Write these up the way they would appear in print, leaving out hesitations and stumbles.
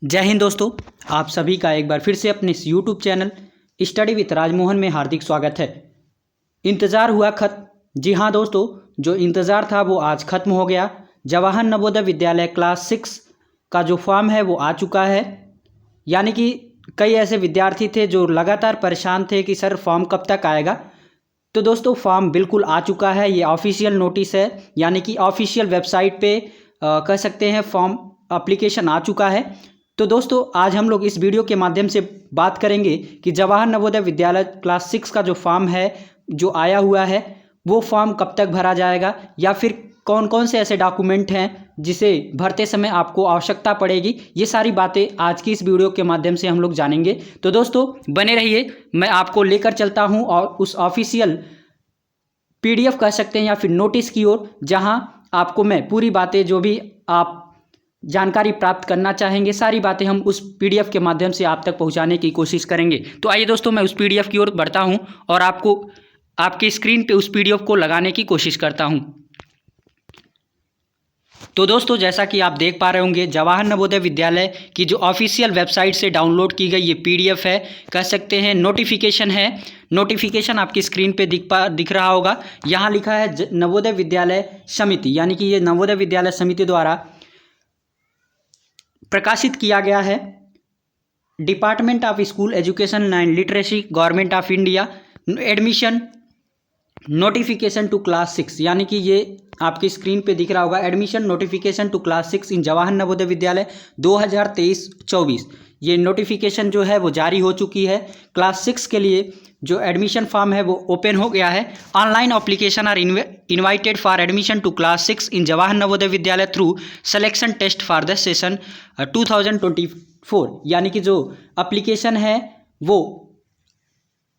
जय हिंद दोस्तों, आप सभी का एक बार फिर से अपने इस YouTube channel study with Rajmohan में हार्दिक स्वागत है। इंतज़ार हुआ खत्म। जी हाँ दोस्तों, जो इंतज़ार था वो आज खत्म हो गया। जवाहर नवोदय विद्यालय क्लास 6 का जो फॉर्म है वो आ चुका है। यानी कि कई ऐसे विद्यार्थी थे जो लगातार परेशान थे कि सर फॉर्म कब तक आएगा। तो दोस्तों फॉर्म बिल्कुल आ चुका है। ये ऑफिशियल नोटिस है, यानी कि ऑफिशियल वेबसाइट पे कह सकते हैं फॉर्म एप्लीकेशन आ चुका है। तो दोस्तों आज हम लोग इस वीडियो के माध्यम से बात करेंगे कि जवाहर नवोदय विद्यालय क्लास 6 का जो फॉर्म है जो आया हुआ है वो फॉर्म कब तक भरा जाएगा, या फिर कौन कौन से ऐसे डॉक्यूमेंट हैं जिसे भरते समय आपको आवश्यकता पड़ेगी। ये सारी बातें आज की इस वीडियो के माध्यम से हम लोग जानेंगे। तो दोस्तों बने रहिए, मैं आपको लेकर चलता हूं और उस ऑफिशियल पीडीएफ कह सकते हैं या फिर नोटिस की ओर, जहां आपको मैं पूरी बातें जो भी आप जानकारी प्राप्त करना चाहेंगे सारी बातें हम उस पीडीएफ के माध्यम से आप तक पहुंचाने की कोशिश करेंगे। तो आइए दोस्तों मैं उस पीडीएफ की ओर बढ़ता हूं और आपको आपकी स्क्रीन पे उस पीडीएफ को लगाने की कोशिश करता हूं। तो दोस्तों जैसा कि आप देख पा रहे होंगे, जवाहर नवोदय विद्यालय की जो ऑफिशियल वेबसाइट से डाउनलोड की गई ये पीडीएफ है, कह सकते हैं नोटिफिकेशन है। नोटिफिकेशन आपकी स्क्रीन पे दिख रहा होगा। यहाँ लिखा है नवोदय विद्यालय समिति, यानी कि ये नवोदय विद्यालय समिति द्वारा प्रकाशित किया गया है। Department of school education and literacy, government of India, admission notification to class 6, यानी कि ये आपकी स्क्रीन पे दिख रहा होगा। Admission notification to class 6 in Jawahar Navodaya विद्यालय 2023-24। ये नोटिफिकेशन जो है वो जारी हो चुकी है। क्लास 6 के लिए जो एडमिशन फॉर्म है वो ओपन हो गया है। Online application are invited for admission to class 6 in Jawahar Navodaya Vidyalaya through selection test for the session 2024। यानी कि जो एप्लीकेशन है वो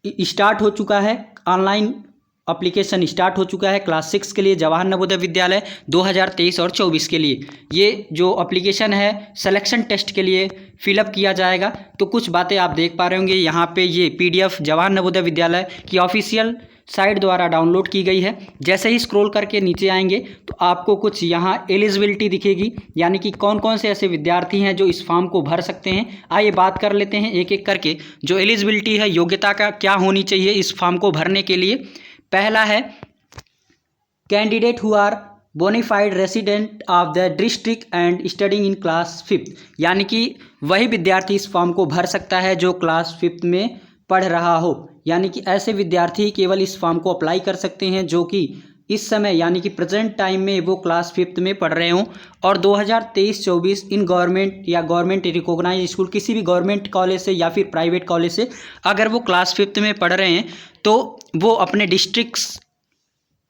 स्टार्ट हो चुका है। ऑनलाइन एप्लीकेशन स्टार्ट हो चुका है क्लास 6 के लिए जवाहर नवोदय विद्यालय 2023 और 24 के लिए। ये जो एप्लीकेशन है सिलेक्शन टेस्ट के लिए फिलअप किया जाएगा। तो कुछ बातें आप देख पा रहे होंगे यहाँ पे, ये पीडीएफ जवाहर नवोदय विद्यालय की ऑफिशियल साइट द्वारा डाउनलोड की गई है। जैसे ही स्क्रॉल करके नीचे आएंगे तो आपको कुछ यहाँ एलिजिबिलिटी दिखेगी, यानी कि कौन कौन से ऐसे विद्यार्थी हैं जो इस फॉर्म को भर सकते हैं। आइए बात कर लेते हैं एक एक करके। जो एलिजिबिलिटी है, योग्यता का क्या होनी चाहिए इस फॉर्म को भरने के लिए। पहला है candidate who are bonafide resident of the district and studying in class 5, यानी कि वही विद्यार्थी इस फॉर्म को भर सकता है जो क्लास 5 में पढ़ रहा हो। यानी कि ऐसे विद्यार्थी केवल इस फॉर्म को अप्लाई कर सकते हैं जो कि इस समय यानी कि प्रेजेंट टाइम में वो क्लास 5 में पढ़ रहे हों और 2023-24 इन गवर्नमेंट या गवर्नमेंट रिकॉग्नाइज स्कूल, किसी भी गवर्नमेंट कॉलेज से या फिर प्राइवेट कॉलेज से अगर वो क्लास 5 में पढ़ रहे हैं तो वो अपने डिस्ट्रिक्ट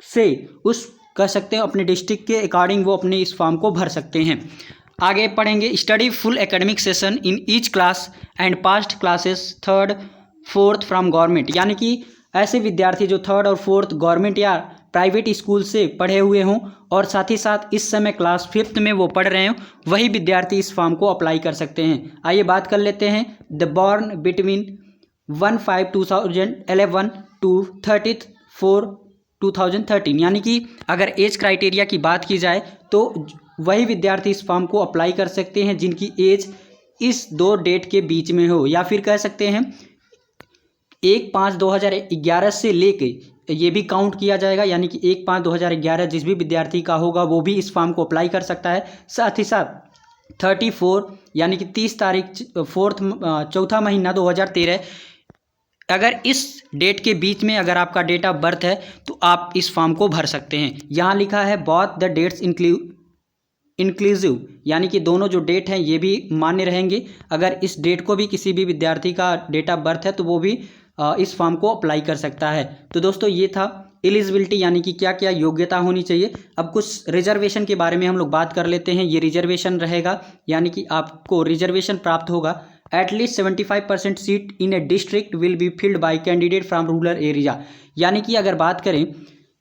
से उस कह सकते हैं अपने डिस्ट्रिक्ट के अकॉर्डिंग वो अपने इस फॉर्म को भर सकते हैं। आगे पढ़ेंगे study full academic session in each class and past classes 3rd 4th from government, यानी कि ऐसे विद्यार्थी जो 3rd और 4th गवर्नमेंट या प्राइवेट स्कूल से पढ़े हुए हों और साथ ही साथ इस समय क्लास 5 में वो पढ़ रहे हों, वही विद्यार्थी इस फॉर्म को अप्लाई कर सकते हैं। आइए बात कर लेते हैं द बॉर्न बिटवीन 1/5/2011 टू 30/4/2013, यानी कि अगर एज क्राइटेरिया की बात की जाए तो वही विद्यार्थी इस फॉर्म को अप्लाई कर सकते हैं जिनकी एज इस दो डेट के बीच में हो, या फिर कह सकते हैं 1/5/2011 से लेके ये भी काउंट किया जाएगा, यानी कि 1/5/2011 जिस भी विद्यार्थी का होगा वो भी इस फॉर्म को अप्लाई कर सकता है। साथ ही साथ 34 यानी कि 30 तारीख 4th महीना 2013 अगर इस डेट के बीच में अगर आपका डेट ऑफ बर्थ है तो आप इस फॉर्म को भर सकते हैं। यहाँ लिखा है बोथ द डेट्स इंक्लूसिव, यानी कि दोनों जो डेट हैं ये भी मान्य रहेंगे। अगर इस डेट को भी किसी भी विद्यार्थी का डेट ऑफ बर्थ है तो वो भी इस फॉर्म को अप्लाई कर सकता है। तो दोस्तों ये था एलिजिबिलिटी, यानी कि क्या क्या योग्यता होनी चाहिए। अब कुछ रिजर्वेशन के बारे में हम लोग बात कर लेते हैं। ये रिजर्वेशन रहेगा, यानी कि आपको रिजर्वेशन प्राप्त होगा। At least 75% seat in A district will be filled by candidate from rural area, यानी कि अगर बात करें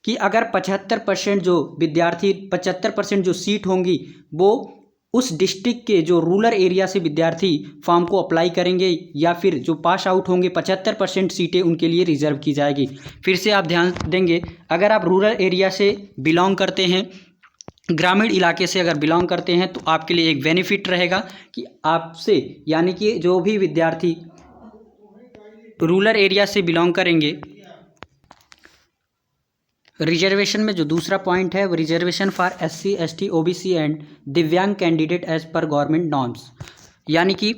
कि अगर 75% जो विद्यार्थी 75% जो सीट होंगी वो उस डिस्ट्रिक्ट के जो रूरल एरिया से विद्यार्थी फॉर्म को अप्लाई करेंगे या फिर जो पास आउट होंगे 75% सीटें उनके लिए रिजर्व की जाएगी। फिर से आप ध्यान देंगे, अगर आप रूरल एरिया से बिलोंग करते हैं ग्रामीण इलाके से अगर बिलोंग करते हैं तो आपके लिए एक बेनिफिट रहेगा कि आपसे यानी कि जो भी विद्यार्थी रूरल एरिया से बिलोंग करेंगे, रिजर्वेशन में जो दूसरा पॉइंट है वो reservation for SC ST OBC and दिव्यांग candidate as per government norms, यानी कि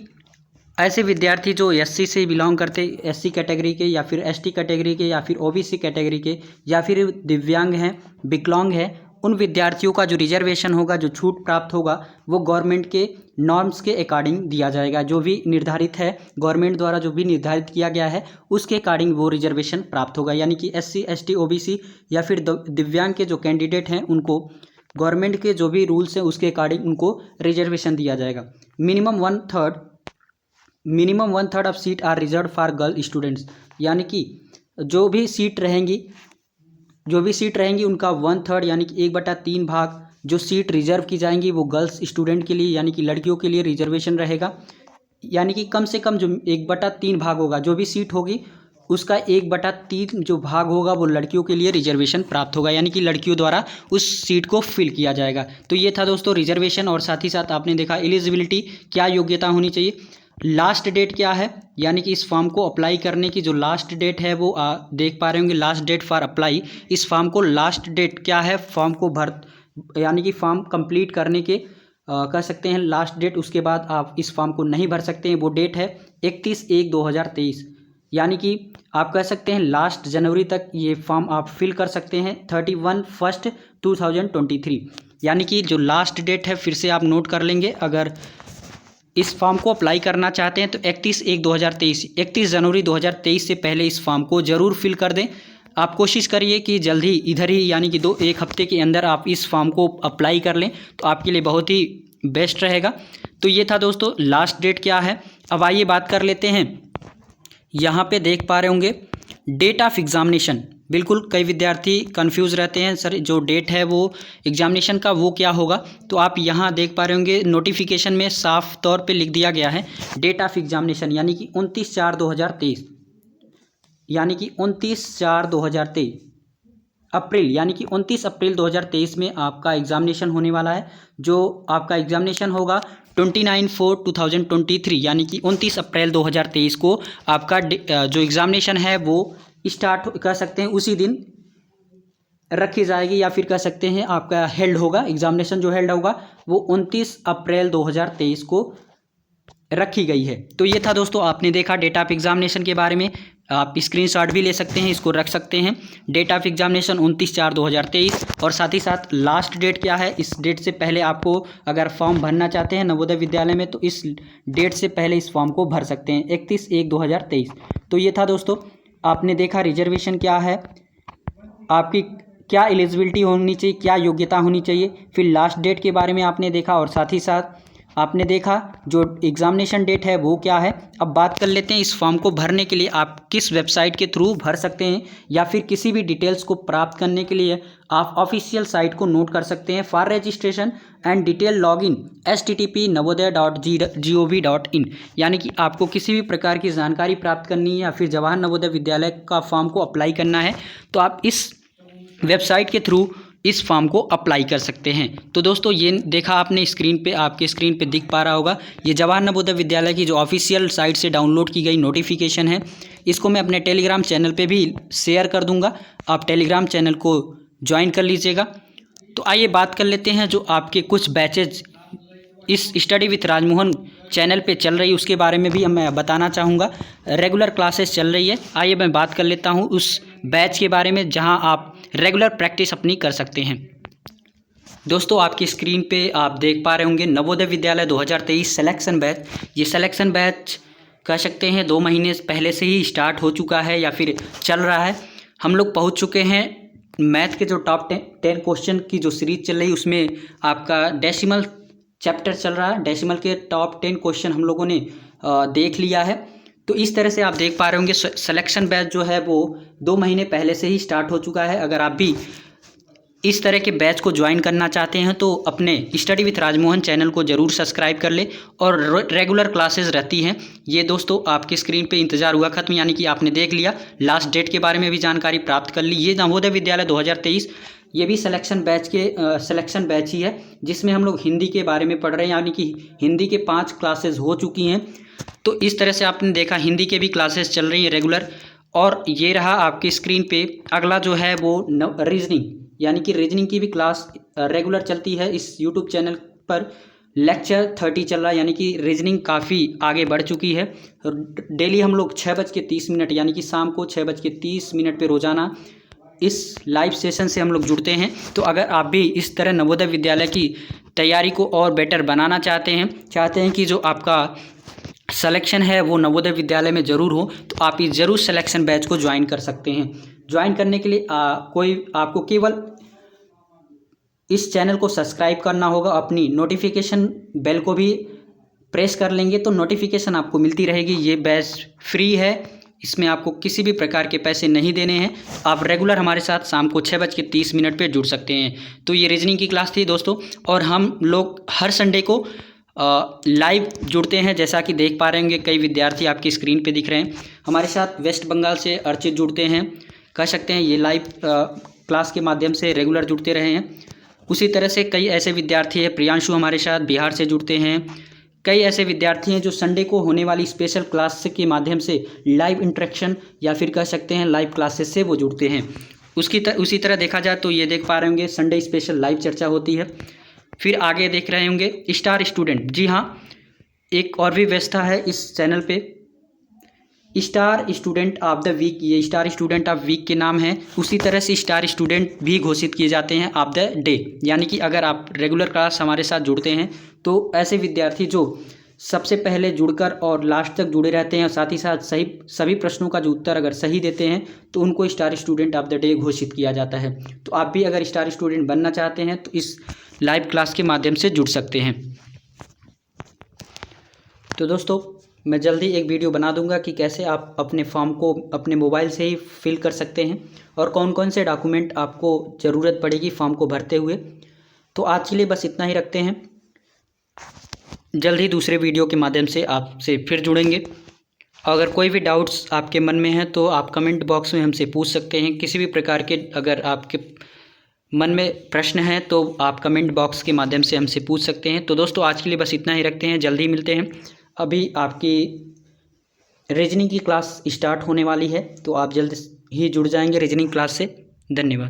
ऐसे विद्यार्थी जो SC से बिलोंग करते, SC कैटेगरी के या फिर ST कैटेगरी के या फिर OBC कैटेगरी के या फिर दिव्यांग हैं, विकलांग हैं, उन विद्यार्थियों का जो रिजर्वेशन होगा, जो छूट प्राप्त होगा, वो गवर्नमेंट के नॉर्म्स के अकॉर्डिंग दिया जाएगा। जो भी निर्धारित है गवर्नमेंट द्वारा, जो भी निर्धारित किया गया है उसके अकॉर्डिंग वो रिजर्वेशन प्राप्त होगा। यानी कि SC ST OBC या फिर दिव्यांग के जो कैंडिडेट हैं उनको गवर्नमेंट के जो भी रूल्स हैं उसके अकॉर्डिंग उनको रिजर्वेशन दिया जाएगा। Minimum one third of seat are reserve for girl students, यानी कि जो भी सीट रहेंगी उनका 1/3 यानी कि 1/3 भाग जो सीट रिजर्व की जाएंगी वो गर्ल्स स्टूडेंट के लिए यानी कि लड़कियों के लिए रिजर्वेशन रहेगा। यानी कि कम से कम जो 1/3 भाग होगा, जो भी सीट होगी उसका 1/3 जो भाग होगा वो लड़कियों के लिए रिजर्वेशन प्राप्त होगा, यानी कि लड़कियों द्वारा उस सीट को फिल किया जाएगा। तो ये था दोस्तों रिजर्वेशन। और साथ ही साथ आपने देखा एलिजिबिलिटी, क्या योग्यता होनी चाहिए, लास्ट डेट क्या है, यानी कि इस फॉर्म को अप्लाई करने की जो लास्ट डेट है वो देख पा रहे होंगे, लास्ट डेट फॉर अप्लाई। इस फॉर्म को लास्ट डेट क्या है, फॉर्म को यानी कि फॉर्म कंप्लीट करने के कह सकते हैं लास्ट डेट, उसके बाद आप इस फॉर्म को नहीं भर सकते हैं, वो डेट है 31/1/2023। यानी कि आप कह सकते हैं लास्ट जनवरी तक ये फॉर्म आप फिल कर सकते हैं 31/1/2023। यानी कि जो लास्ट डेट है फिर से आप नोट कर लेंगे, अगर इस फॉर्म को अप्लाई करना चाहते हैं तो 31 जनवरी 2023 से पहले इस फॉर्म को ज़रूर फिल कर दें। आप कोशिश करिए कि जल्दी इधर ही यानी कि 1 हफ्ते के अंदर आप इस फॉर्म को अप्लाई कर लें तो आपके लिए बहुत ही बेस्ट रहेगा। तो ये था दोस्तों लास्ट डेट क्या है। अब आइए बात कर लेते हैं, यहाँ पे देख पा रहे होंगे डेट ऑफ एग्जामिनेशन। बिल्कुल कई विद्यार्थी कंफ्यूज रहते हैं, सर जो डेट है वो एग्जामिनेशन का वो क्या होगा, तो आप यहाँ देख पा रहे होंगे नोटिफिकेशन में साफ तौर पे लिख दिया गया है डेट ऑफ एग्जामिनेशन, यानी कि 29/4/2023, यानी कि 29/4/2023 अप्रैल, यानी कि 29 अप्रैल 2023 में आपका एग्जामिनेशन होने वाला है। जो आपका एग्जामिनेशन होगा 29/4/2023, यानी कि 29 अप्रैल 2023 को आपका जो एग्जामिनेशन है वो स्टार्ट कर सकते हैं, उसी दिन रखी जाएगी, या फिर कह सकते हैं आपका हेल्ड होगा। एग्जामिनेशन जो हेल्ड होगा वो 29 अप्रैल 2023 को रखी गई है। तो ये था दोस्तों, आपने देखा डेट ऑफ एग्जामिनेशन के बारे में। आप स्क्रीनशॉट भी ले सकते हैं, इसको रख सकते हैं। डेट ऑफ एग्जामिनेशन 29/4/2023, और साथ ही साथ लास्ट डेट क्या है, इस डेट से पहले आपको अगर फॉर्म भरना चाहते हैं नवोदय विद्यालय में तो इस डेट से पहले इस फॉर्म को भर सकते हैं 31/1/2023। तो ये था दोस्तों, आपने देखा रिजर्वेशन क्या है, आपकी क्या एलिजिबिलिटी होनी चाहिए, क्या योग्यता होनी चाहिए, फिर लास्ट डेट के बारे में आपने देखा, और साथ ही साथ आपने देखा जो एग्जामिनेशन डेट है वो क्या है। अब बात कर लेते हैं इस फॉर्म को भरने के लिए आप किस वेबसाइट के थ्रू भर सकते हैं, या फिर किसी भी डिटेल्स को प्राप्त करने के लिए आप ऑफिशियल साइट को नोट कर सकते हैं। For registration and detail login http://navodaya.gov.in, यानी कि आपको किसी भी प्रकार की जानकारी प्राप्त करनी है या फिर जवाहर नवोदय विद्यालय का फॉर्म को अप्लाई करना है तो आप इस वेबसाइट के थ्रू इस फॉर्म को अप्लाई कर सकते हैं। तो दोस्तों ये देखा आपने स्क्रीन पे, आपके स्क्रीन पे दिख पा रहा होगा, ये जवाहर नवोदय विद्यालय की जो ऑफिशियल साइट से डाउनलोड की गई नोटिफिकेशन है। इसको मैं अपने टेलीग्राम चैनल पे भी शेयर कर दूंगा, आप टेलीग्राम चैनल को ज्वाइन कर लीजिएगा। तो आइए बात कर लेते हैं जो आपके कुछ बैचेज इस स्टडी विथ राजमोहन चैनल पे चल रही है उसके बारे में भी मैं बताना चाहूँगा। रेगुलर क्लासेस चल रही है, आइए मैं बात कर लेता हूँ उस बैच के बारे में जहाँ आप रेगुलर प्रैक्टिस अपनी कर सकते हैं। दोस्तों आपकी स्क्रीन पे आप देख पा रहे होंगे नवोदय विद्यालय 2023 सिलेक्शन बैच। ये सिलेक्शन बैच कह सकते हैं 2 महीने पहले से ही स्टार्ट हो चुका है या फिर चल रहा है। हम लोग पहुँच चुके हैं मैथ के जो टॉप 10 क्वेश्चन की जो सीरीज चल रही है उसमें आपका डेसिमल चैप्टर चल रहा है। डेसिमल के टॉप 10 क्वेश्चन हम लोगों ने देख लिया है। तो इस तरह से आप देख पा रहे होंगे सिलेक्शन बैच जो है वो 2 महीने पहले से ही स्टार्ट हो चुका है। अगर आप भी इस तरह के बैच को ज्वाइन करना चाहते हैं तो अपने स्टडी विथ राजमोहन चैनल को ज़रूर सब्सक्राइब कर ले, और रेगुलर क्लासेस रहती हैं। ये दोस्तों आपकी स्क्रीन पे इंतज़ार हुआ ख़त्म, यानी कि आपने देख लिया, लास्ट डेट के बारे में भी जानकारी प्राप्त कर ली। ये नवोदय विद्यालय 2023 ये भी सिलेक्शन बैच ही है, जिसमें हम लोग हिंदी के बारे में पढ़ रहे हैं, यानी कि हिंदी के 5 क्लासेस हो चुकी हैं। तो इस तरह से आपने देखा हिंदी के भी क्लासेस चल रही हैं रेगुलर। और ये रहा आपकी स्क्रीन पे अगला जो है वो रीजनिंग, यानी कि रीजनिंग की भी क्लास रेगुलर चलती है इस यूट्यूब चैनल पर। लेक्चर 30 चल रहा है, यानी कि रीजनिंग काफ़ी आगे बढ़ चुकी है। डेली हम लोग 6:30 यानी कि शाम को 6:30 पे रोज़ाना इस लाइव सेशन से हम लोग जुड़ते हैं। तो अगर आप भी इस तरह नवोदय विद्यालय की तैयारी को और बेटर बनाना चाहते हैं कि जो आपका सिलेक्शन है वो नवोदय विद्यालय में ज़रूर हो, तो आप ये ज़रूर सिलेक्शन बैच को ज्वाइन कर सकते हैं। ज्वाइन करने के लिए आपको केवल इस चैनल को सब्सक्राइब करना होगा, अपनी नोटिफिकेशन बेल को भी प्रेस कर लेंगे तो नोटिफिकेशन आपको मिलती रहेगी। ये बैच फ्री है, इसमें आपको किसी भी प्रकार के पैसे नहीं देने हैं। आप रेगुलर हमारे साथ शाम को 6:30 पे जुड़ सकते हैं। तो ये रीजनिंग की क्लास थी दोस्तों, और हम लोग हर संडे को लाइव जुड़ते हैं। जैसा कि देख पा रहे होंगे कई विद्यार्थी आपकी स्क्रीन पे दिख रहे हैं। हमारे साथ वेस्ट बंगाल से अर्चित जुड़ते हैं, कह सकते हैं ये लाइव क्लास के माध्यम से रेगुलर जुड़ते रहे हैं। उसी तरह से कई ऐसे विद्यार्थी हैं, प्रियांशु हमारे साथ बिहार से जुड़ते हैं। कई ऐसे विद्यार्थी हैं जो संडे को होने वाली स्पेशल क्लास के माध्यम से लाइव इंटरेक्शन या फिर कह सकते हैं लाइव क्लासेस से वो जुड़ते हैं। उसी तरह देखा जाए तो ये देख पा रहे होंगे संडे स्पेशल लाइव चर्चा होती है। फिर आगे देख रहे होंगे स्टार स्टूडेंट, जी हाँ, एक और भी व्यवस्था है इस चैनल पे, star student of the week. ये स्टार स्टूडेंट ऑफ वीक के नाम है। उसी तरह से स्टार स्टूडेंट भी घोषित किए जाते हैं ऑफ द डे, यानी कि अगर आप रेगुलर क्लास हमारे साथ जुड़ते हैं तो ऐसे विद्यार्थी जो सबसे पहले जुड़कर और लास्ट तक जुड़े रहते हैं और साथ ही साथ सभी प्रश्नों का जो उत्तर अगर सही देते हैं तो उनको star student of the day घोषित किया जाता है। तो आप भी अगर स्टार स्टूडेंट बनना चाहते हैं तो इस लाइव क्लास के माध्यम से जुड़ सकते हैं। तो दोस्तों मैं जल्दी एक वीडियो बना दूंगा कि कैसे आप अपने फॉर्म को अपने मोबाइल से ही फिल कर सकते हैं और कौन कौन से डॉक्यूमेंट आपको ज़रूरत पड़ेगी फॉर्म को भरते हुए। तो आज के लिए बस इतना ही रखते हैं, जल्द ही दूसरे वीडियो के माध्यम से आपसे फिर जुड़ेंगे। अगर कोई भी डाउट्स आपके मन में हैं तो आप कमेंट बॉक्स में हमसे पूछ सकते हैं। किसी भी प्रकार के अगर आपके मन में प्रश्न हैं तो आप कमेंट बॉक्स के माध्यम से हमसे पूछ सकते हैं। तो दोस्तों आज के लिए बस इतना ही रखते हैं, जल्दी मिलते हैं। अभी आपकी रीजनिंग की क्लास स्टार्ट होने वाली है तो आप जल्द ही जुड़ जाएंगे रीजनिंग क्लास से। धन्यवाद।